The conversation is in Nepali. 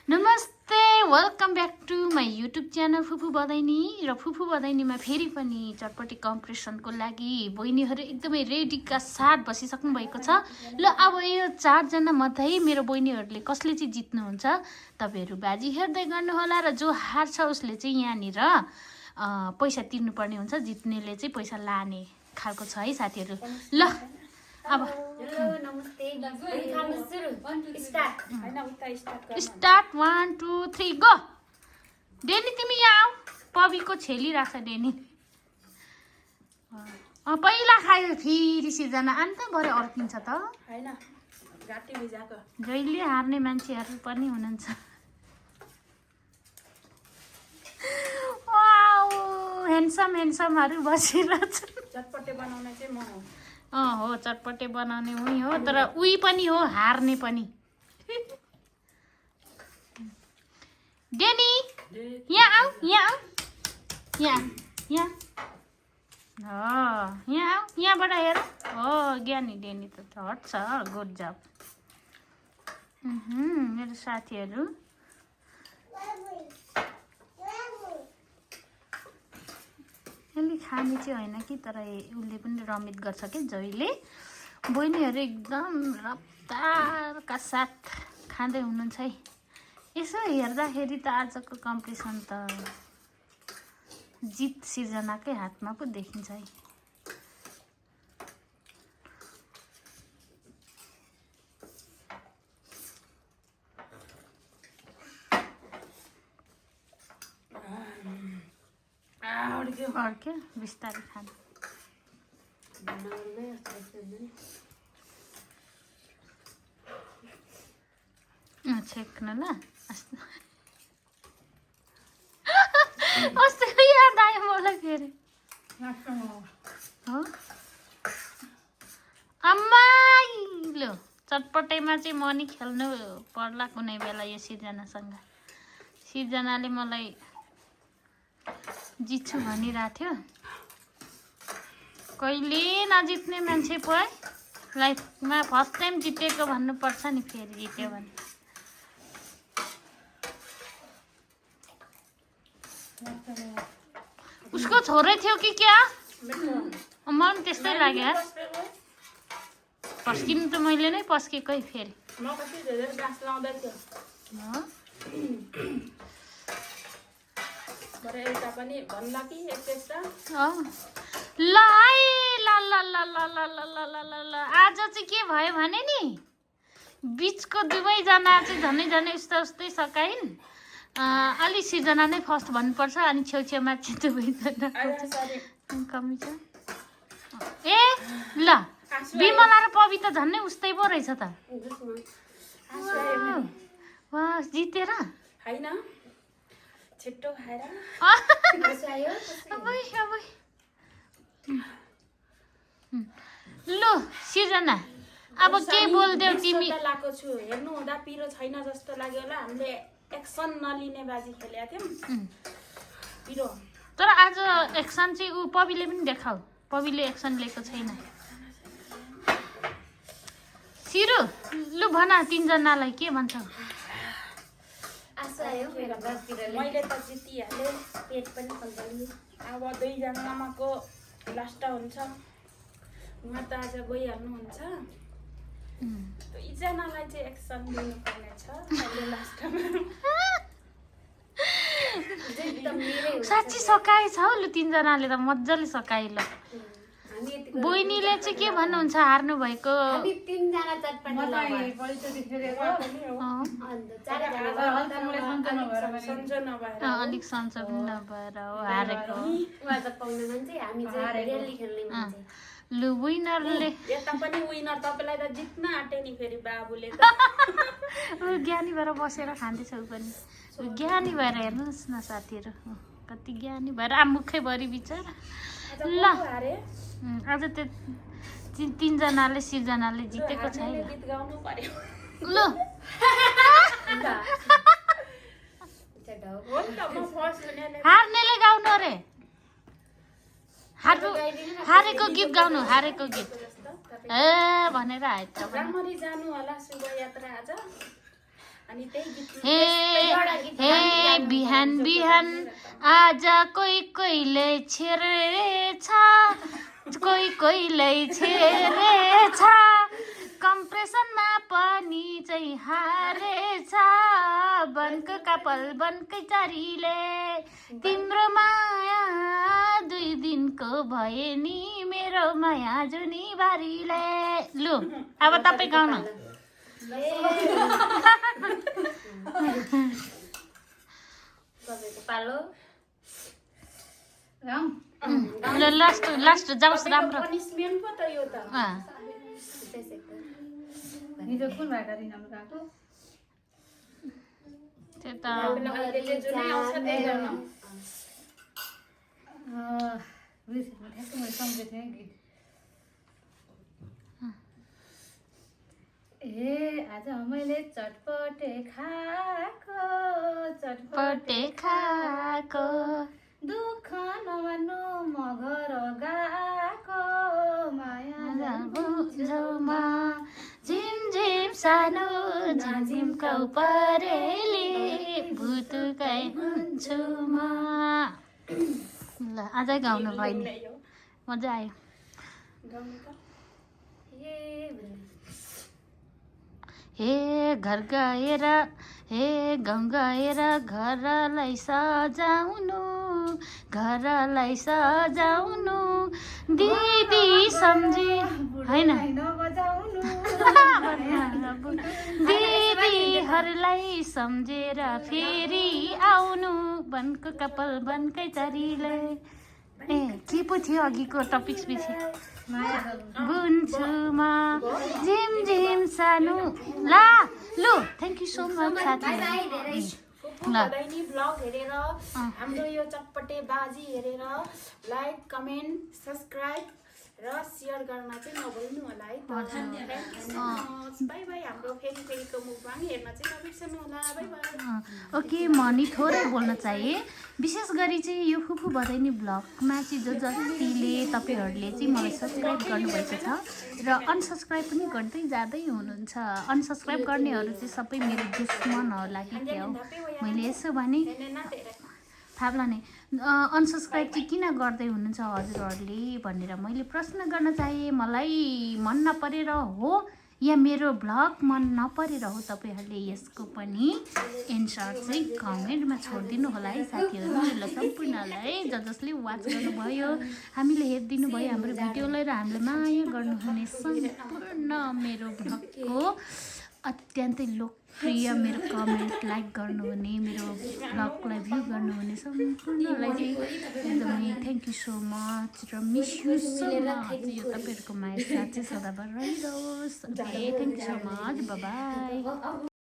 नमस्ते, welcome back to my YouTube channel फुफु बधाइनी। र फुफु बधाइनीमा फेरि पनि चटपटी कम्पिटिसनको लागि बहिनीहरू एकदमै रेडीका साथ बसिसक्नु भएको छ। ल अब यो 4 जना मध्ये मेरो बहिनीहरूले कसले चाहिँ जित्नुहुन्छ तपाईहरु बाजी हेर्दै गर्नुहोला। र जो हार्छ उसले चाहिँ यहाँनिर पैसा तिर्नुपर्ने हुन्छ, जित्नेले चाहिँ पैसा लाने खालको छ है साथीहरु। ल अब नमस्ते स्टार्ट 1 2 3 गो। डेनी तिमी यहाँ आऊ, पबीको छेली राख्छ डेनी। पहिला खायो फेरि सिर्जना अन्त भरे अर्किन्छ त हैन घाटी भिजाको। जहिले हार्ने मान्छेहरू पनि हुनुहुन्छ। वाउ हेन्डसमहरू बसिरहेछ। चटपटे बनाउने चाहिँ म हो। हो चटपटे बनाउने उही हो, तर उही पनि हो हार्ने पनि। डेनी यहाँ आऊ, यहाँ आऊ, यहाँबाट हेर। हो ज्ञानी डेनी त हट्छ। गुड जब मेरो साथीहरू। यसले खाने चाहिँ होइन कि, तर उसले पनि रमित गर्छ कि जहिले। बहिनीहरू एकदम रफ्तारका साथ खाँदै हुनुहुन्छ है। यसो हेर्दाखेरि त आजको कम्पिटिसन त जित सिर्जनाकै हातमा पो देखिन्छ है। अर्के बिस्तारै खानु छेक्न ल। अस्ति याद आयो मलाई फेरि। हो अम्मा लो चटपटेमा चाहिँ म नि खेल्नु पर्ला कुनै बेला यो सिर्जनासँग। सिर्जनाले मलाई जित्छु भनिरहेको थियो। कहिले नजित्ने मान्छे पो है लाइफमा फर्स्ट टाइम जितेको भन्नुपर्छ नि, फेरि जित्यो भने। उसको छोरै थियो कि क्या? मलाई पनि त्यस्तै लाग्यो। पस्किनु त मैले नै पस्केकै फेरि। ल आज चाहिँ के भयो भने नि, बिचको दुवैजना चाहिँ झनै उस्तै सकाइन्। अलि सिर्जना नै फर्स्ट भन्नुपर्छ, अनि छेउछेउमा चाहिँ दुवैजना कमी छ। ए ल बिमला र पवि त झन्नै उस्तै पो रहेछ त। वाह जितेर हैन छिट्टो खाएर ल सिर्जना अब के बोल्देऊ तिमी? लाको छु हेर्नु हुँदा पिरो छैन जस्तो लाग्यो होला। हामीले एक्सन नलिने बाजी खेलेका थियौँ पिरो। तर आज एक्सन चाहिँ ऊ पविले पनि देखाऊ। पविले एक्सन लिएको छैन। सिरु लु भन 3 जनालाई के भन्छौ? मैले त जितिहालेँ, पेट पनि खल्दैन। अब 2 जनामाको लास्ट हुन्छ। उहाँ त आज गइहाल्नुहुन्छ। 2 जनालाई चाहिँ एक्सन दिनुपर्ने छ अहिले लास्टमा। साँच्ची सकाएछ हौ। लु 3 जनाले त मजाले सकाए। ल बहिनीले चाहिँ के भन्नुहुन्छ हार्नु भएको? अलिक सन्चो पनि नभएर हो हारेको। लु विनरले यता पनि विनर तपाईलाई त जित्न आँटे नि फेरि बाबुले त। ज्ञानी भएर बसेर खाँदैछ ऊ पनि। ज्ञानी भएर हेर्नुहोस् न साथीहरू, कति ज्ञानी भएर मुखैभरि बिचरा। ल आज त 3 जनाले सिर्जनाले जितेको छैन। ल हार्नेले गाउनु अरे। हारेको गीत गाउनु, हारेको गीत भनेर आएछ। राम्ररी जानु होला शुभ यात्रा आज। अनि त्यही गीत हे हे बिहान बिहान आज कोही कोहीले छेरेछ कोही कोहीले छेरेछ कम्प्रेसनमा पनि चाहिँ हारेछ वनको कपाल वनकै चरीले तिम्रो माया 2 दिनको भए नि मेरो माया जुनी बारीले लु अब तपाईँ गाउन ल लास्ट जाओस् राम्रो पनिसमेन्ट पो त यो त त्यो त अहिले जुनै आउँछ त्यही गर्न आज मैले चटपटे खाएको दुःख नमान्नु म घर गएको माया बुझौमा झिमझिम सानो झिमझिमको परेली भुतुकै हुन्छु म ल आजै गाउनु भयो नि मजा आयो हे घर गएर हे गाउँ गएर घरलाई सजाउनु दिदी सम्झी होइन दिदीहरूलाई सम्झेर फेरि आउनु वनको कपाल वनकै चरीले ए के पो थियो अघिको टपिक्स पछि बुन्छुमा झिमझिम सानो ला लु थ्याङ्क यू सो मच साथी बधाइनी ब्लग हेरेर हाम्रो यो चटपटे बाजी हेरेर लाइक कमेन्ट सब्सक्राइब र सेयर गर्न चाहिँ नभुल्नु होला है बाई बाई हाम्रो फेरिको मुखबाङ हेर्न चाहिँ नबिर्सनु होला बाई बाई ओके म नि थोरै बोल्न चाहे विशेष गरी चाहिँ यो फुफू बधाइनी ब्लगमा चाहिँ जतिले तपाईँहरूले चाहिँ मलाई सब्सक्राइब गर्नुभएको छ र अनसब्सक्राइब पनि गर्दै जाँदै हुनुहुन्छ अनसब्सक्राइब गर्नेहरू चाहिँ सबै मेरो दुश्मन होला कि के हो मैले यसो भने थाहा नै अनसब्सक्राइब चाहिँ किन गर्दै हुनुहुन्छ हजुरहरूले भनेर मैले प्रश्न गर्न चाहे मलाई मन नपरेर हो या मेरो ब्लग मन नपरेर हो तपाईँहरूले यसको पनि एन्सर चाहिँ कमेन्टमा छोडिदिनु होला है साथीहरू ल सम्पूर्णलाई जसले वाच गर्नुभयो हामीले हेरिदिनु भयो हाम्रो भिडियोलाई र हामीले माया गर्नुहुने सम्पूर्ण मेरो ब्लगको अत्यन्तै लोकप्रिय मेरो कमेन्ट लाइक गर्नुहुने मेरो ब्लगलाई भ्यू गर्नुहुने सम्पूर्णलाई चाहिँ एकदमै थ्याङ्क यू सो मच र मिस यु सो मच यो तपाईँहरूको माया साथ चाहिँ सदाभर रहिरहोस् okay thank you so much by